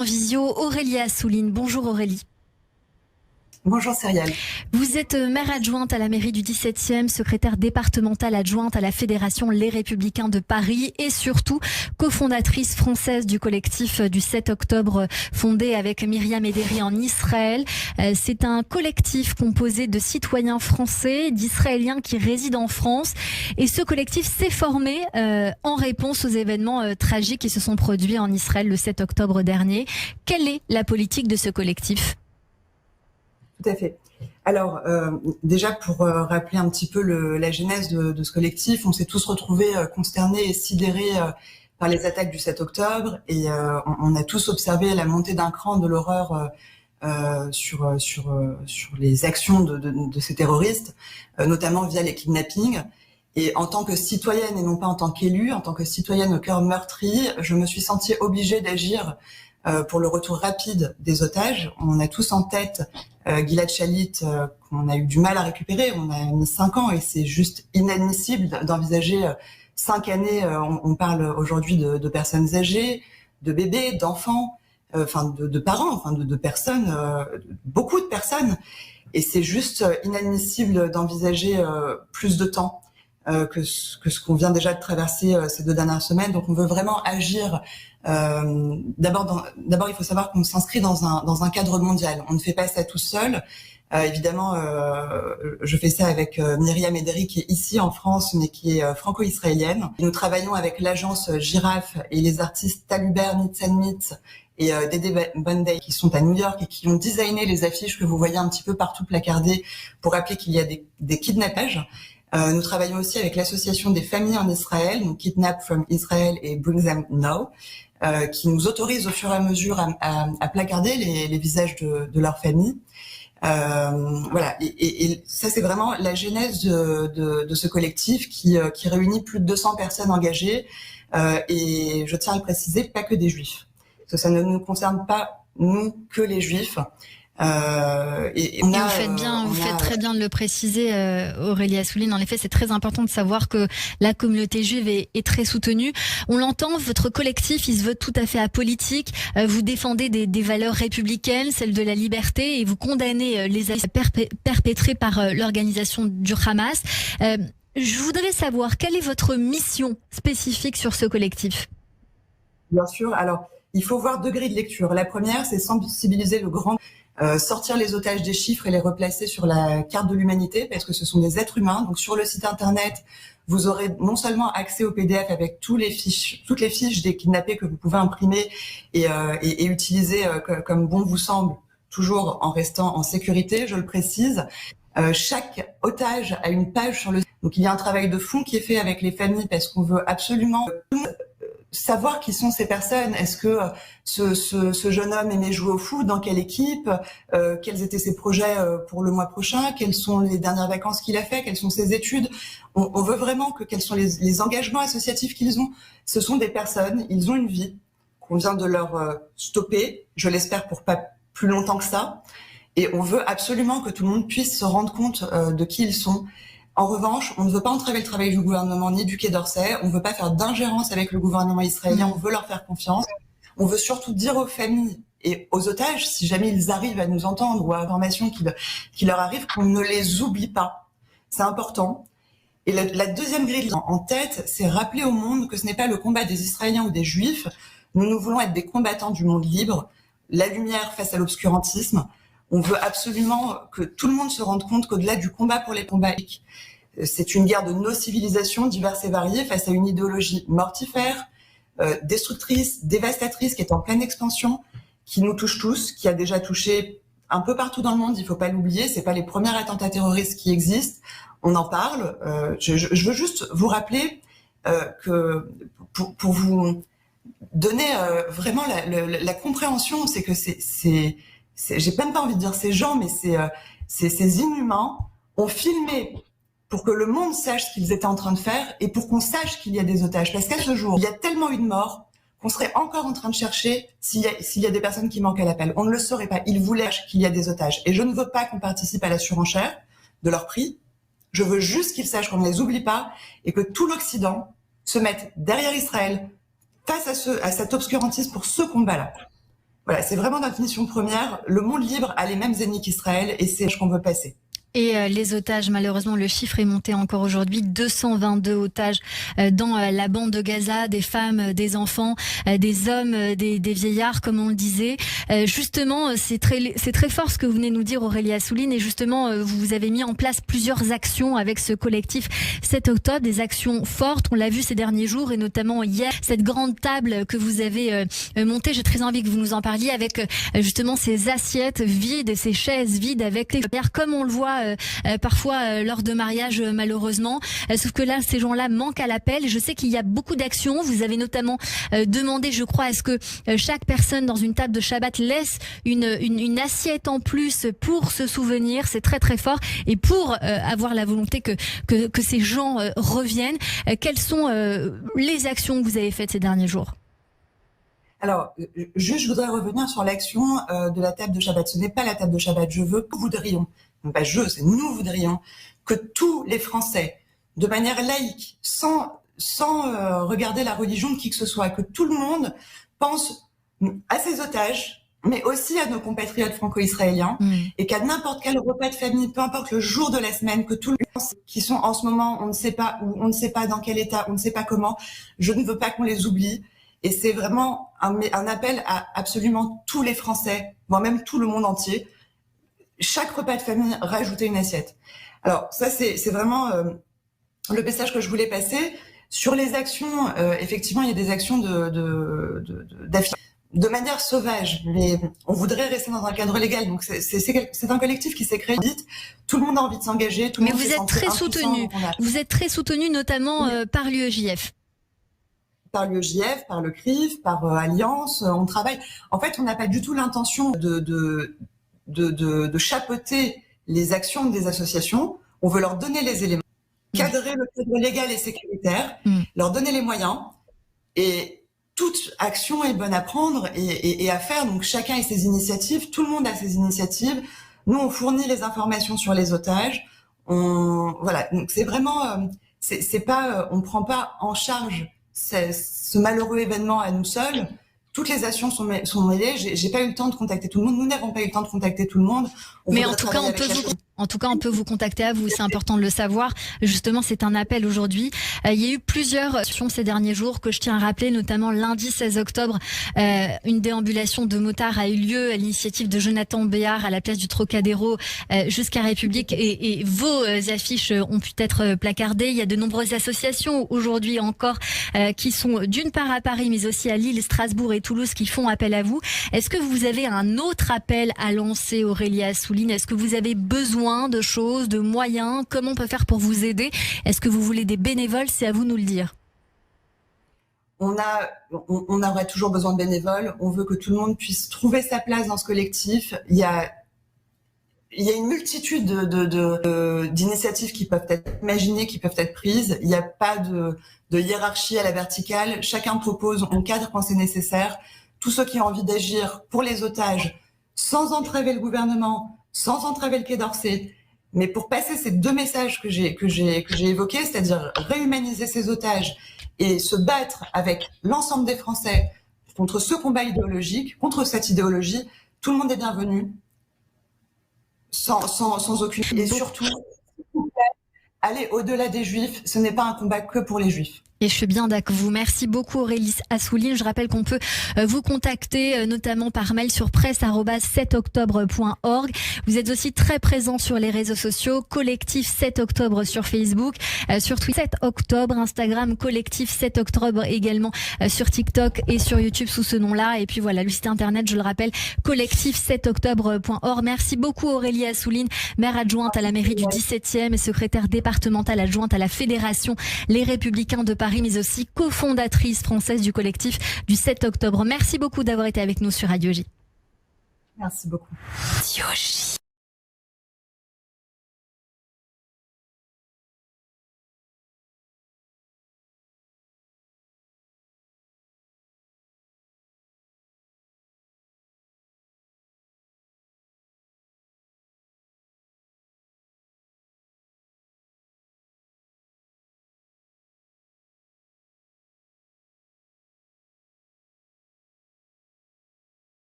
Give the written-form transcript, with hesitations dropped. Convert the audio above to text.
Visio, Aurélie Assouline. Bonjour Aurélie. Bonjour Cyrielle. Vous êtes maire adjointe à la mairie du 17e, secrétaire départementale adjointe à la Fédération Les Républicains de Paris et surtout cofondatrice française du collectif du 7 octobre fondé avec Myriam Ederi en Israël. C'est un collectif composé de citoyens français, d'Israéliens qui résident en France et ce collectif s'est formé en réponse aux événements tragiques qui se sont produits en Israël le 7 octobre dernier. Quelle est la politique de ce collectif ? Tout à fait. Alors, déjà pour rappeler un petit peu la genèse de ce collectif, on s'est tous retrouvés consternés et sidérés par les attaques du 7 octobre et on a tous observé la montée d'un cran de l'horreur sur les actions de ces terroristes, notamment via les kidnappings. Et en tant que citoyenne et non pas en tant qu'élue, en tant que citoyenne au cœur meurtri, je me suis sentie obligée d'agir pour le retour rapide des otages. On a tous en tête Gilad Shalit qu'on a eu du mal à récupérer. On a mis 5 ans et c'est juste inadmissible d'envisager 5 années. On parle aujourd'hui de personnes âgées, de bébés, d'enfants, de parents, de personnes, beaucoup de personnes. Et c'est juste inadmissible d'envisager plus de temps que ce qu'on vient déjà de traverser ces 2 dernières semaines. Donc on veut vraiment agir. D'abord, il faut savoir qu'on s'inscrit dans un cadre mondial. On ne fait pas ça tout seul. Évidemment, je fais ça avec Myriam Ederi qui est ici en France, mais qui est franco-israélienne. Nous travaillons avec l'agence Girafe et les artistes Tal Hubert, Nitzan Mitz et Dédé Bunday qui sont à New York et qui ont designé les affiches que vous voyez un petit peu partout placardées pour rappeler qu'il y a des kidnappages. Nous travaillons aussi avec l'association des familles en Israël, donc Kidnap from Israel et Bring Them Now, qui nous autorise au fur et à mesure à placarder les visages de leurs familles. Voilà, et ça c'est vraiment la genèse de ce collectif qui réunit plus de 200 personnes engagées, et je tiens à le préciser, pas que des juifs. Parce que ça ne nous concerne pas, nous, que les juifs. Vous faites très bien de le préciser, Aurélie Assouline. En effet, c'est très important de savoir que la communauté juive est très soutenue. On l'entend, votre collectif, il se veut tout à fait apolitique. Vous défendez des valeurs républicaines, celles de la liberté, et vous condamnez les actes perpétrés par l'organisation du Hamas. Je voudrais savoir, quelle est votre mission spécifique sur ce collectif ? Bien sûr. Alors, il faut voir 2 grilles de lecture. La première, c'est sensibiliser le grand... sortir les otages des chiffres et les replacer sur la carte de l'humanité parce que ce sont des êtres humains. Donc sur le site internet, vous aurez non seulement accès au PDF avec toutes les fiches des kidnappés que vous pouvez imprimer et utiliser comme bon vous semble, toujours en restant en sécurité, je le précise. Chaque otage a une page sur le site. Donc il y a un travail de fond qui est fait avec les familles parce qu'on veut absolument savoir qui sont ces personnes. Est-ce que ce jeune homme aimait jouer au foot? Dans quelle équipe? Quels étaient ses projets pour le mois prochain? Quelles sont les dernières vacances qu'il a fait? Quelles sont ses études? On veut vraiment quels sont les engagements associatifs qu'ils ont. Ce sont des personnes, ils ont une vie qu'on vient de leur stopper, je l'espère pour pas plus longtemps que ça. Et on veut absolument que tout le monde puisse se rendre compte de qui ils sont. En revanche, on ne veut pas entraver le travail du gouvernement ni du Quai d'Orsay. On ne veut pas faire d'ingérence avec le gouvernement israélien. On veut leur faire confiance. On veut surtout dire aux familles et aux otages, si jamais ils arrivent à nous entendre ou à l'information qui leur arrive, qu'on ne les oublie pas. C'est important. Et la deuxième grille en tête, c'est rappeler au monde que ce n'est pas le combat des Israéliens ou des Juifs. Nous voulons être des combattants du monde libre, la lumière face à l'obscurantisme. On veut absolument que tout le monde se rende compte qu'au-delà du combat pour les combats, c'est une guerre de nos civilisations diverses et variées face à une idéologie mortifère, destructrice, dévastatrice, qui est en pleine expansion, qui nous touche tous, qui a déjà touché un peu partout dans le monde. Il ne faut pas l'oublier. C'est pas les premiers attentats terroristes qui existent. On en parle. Je veux juste vous rappeler que pour vous donner vraiment la compréhension, c'est que j'ai même pas envie de dire ces gens, mais ces inhumains ont filmé pour que le monde sache ce qu'ils étaient en train de faire et pour qu'on sache qu'il y a des otages. Parce qu'à ce jour, il y a tellement eu de morts qu'on serait encore en train de chercher s'il y a des personnes qui manquent à l'appel. On ne le saurait pas. Ils voulaient qu'il y a des otages. Et je ne veux pas qu'on participe à la surenchère de leur prix. Je veux juste qu'ils sachent qu'on ne les oublie pas et que tout l'Occident se mette derrière Israël face à cet obscurantisme pour ce combat-là. Voilà, c'est vraiment notre mission première. Le monde libre a les mêmes ennemis qu'Israël et c'est ce qu'on veut passer. Et les otages, malheureusement, le chiffre est monté encore aujourd'hui. 222 otages dans la bande de Gaza, des femmes, des enfants, des hommes, des vieillards, comme on le disait. Justement, c'est très fort ce que vous venez de nous dire, Aurélie Assouline. Et justement, vous avez mis en place plusieurs actions avec ce collectif 7 octobre, des actions fortes. On l'a vu ces derniers jours et notamment hier, cette grande table que vous avez montée. J'ai très envie que vous nous en parliez avec justement ces assiettes vides, ces chaises vides avec les pierres, comme on le voit parfois lors de mariages malheureusement, sauf que là ces gens-là manquent à l'appel. Je sais qu'il y a beaucoup d'actions, vous avez notamment demandé, je crois, à ce que chaque personne dans une table de Shabbat laisse une assiette en plus pour se souvenir. C'est très très fort et pour avoir la volonté que ces gens reviennent. Quelles sont les actions que vous avez faites ces derniers jours? Alors, je voudrais revenir sur l'action de la table de Shabbat. Ce n'est pas la table de Shabbat. Je veux que nous voudrions, non pas c'est nous voudrions, que tous les Français, de manière laïque, sans regarder la religion de qui que ce soit, que tout le monde pense à ses otages, mais aussi à nos compatriotes franco-israéliens, et qu'à n'importe quel repas de famille, peu importe le jour de la semaine, que tous les Français qui sont en ce moment, on ne sait pas où, on ne sait pas dans quel état, on ne sait pas comment, je ne veux pas qu'on les oublie. Et c'est vraiment un appel à absolument tous les Français, voire même tout le monde entier. Chaque repas de famille, rajouter une assiette. Alors ça, c'est vraiment le message que je voulais passer. Sur les actions, effectivement, il y a des actions de manière sauvage, mais on voudrait rester dans un cadre légal. Donc c'est un collectif qui s'est créé vite. Tout le monde a envie de s'engager. Mais vous êtes très soutenu. Vous êtes très soutenu, notamment par l'UEJF. Par l'UEJF, par le CRIF, par Alliance, on travaille. En fait, on n'a pas du tout l'intention de chapeauter les actions des associations. On veut leur donner les éléments, cadrer le cadre légal et sécuritaire, leur donner les moyens. Et toute action est bonne à prendre et à faire. Donc chacun a ses initiatives, tout le monde a ses initiatives. Nous, on fournit les informations sur les otages. Voilà. Donc c'est vraiment, c'est pas, on prend pas en charge ce malheureux événement à nous seuls. Toutes les actions sont mêlées. J'ai pas eu le temps de contacter tout le monde. Nous n'avons pas eu le temps de contacter tout le monde. Mais en tout cas, on peut vous contacter à vous. C'est important de le savoir. Justement, c'est un appel aujourd'hui. Il y a eu plusieurs actions ces derniers jours que je tiens à rappeler, notamment lundi 16 octobre, une déambulation de motards a eu lieu à l'initiative de Jonathan Béard à la place du Trocadéro jusqu'à République et vos affiches ont pu être placardées. Il y a de nombreuses associations aujourd'hui encore qui sont d'une part à Paris, mais aussi à Lille, Strasbourg et Toulouse qui font appel à vous. Est-ce que vous avez un autre appel à lancer, Aurélie Assouline? Est-ce que vous avez besoin de choses, de moyens? Comment on peut faire pour vous aider? Est-ce que vous voulez des bénévoles? C'est à vous de nous le dire. On aurait toujours besoin de bénévoles. On veut que tout le monde puisse trouver sa place dans ce collectif. Il y a une multitude d'initiatives qui peuvent être imaginées, qui peuvent être prises. Il n'y a pas de hiérarchie à la verticale. Chacun propose, on cadre quand c'est nécessaire. Tous ceux qui ont envie d'agir pour les otages, sans entraver le gouvernement, sans entraver le Quai d'Orsay, mais pour passer ces deux messages que j'ai évoqués, c'est-à-dire réhumaniser ces otages et se battre avec l'ensemble des Français contre ce combat idéologique, contre cette idéologie, tout le monde est bienvenu, sans aucune... Et surtout, aller au-delà des Juifs, ce n'est pas un combat que pour les Juifs. Et je suis bien d'accord avec vous. Merci beaucoup Aurélie Assouline. Je rappelle qu'on peut vous contacter notamment par mail sur presse@7octobre.org. Vous êtes aussi très présent sur les réseaux sociaux, collectif 7 octobre sur Facebook, sur Twitter 7 octobre, Instagram collectif 7 octobre également sur TikTok et sur YouTube sous ce nom-là. Et puis voilà, le site internet, je le rappelle, collectif7octobre.org. Merci beaucoup Aurélie Assouline, maire adjointe à la mairie du 17e et secrétaire départementale adjointe à la Fédération Les Républicains de Paris, mais aussi cofondatrice française du collectif du 7 octobre. Merci beaucoup d'avoir été avec nous sur Radio J. Merci beaucoup. Radio J.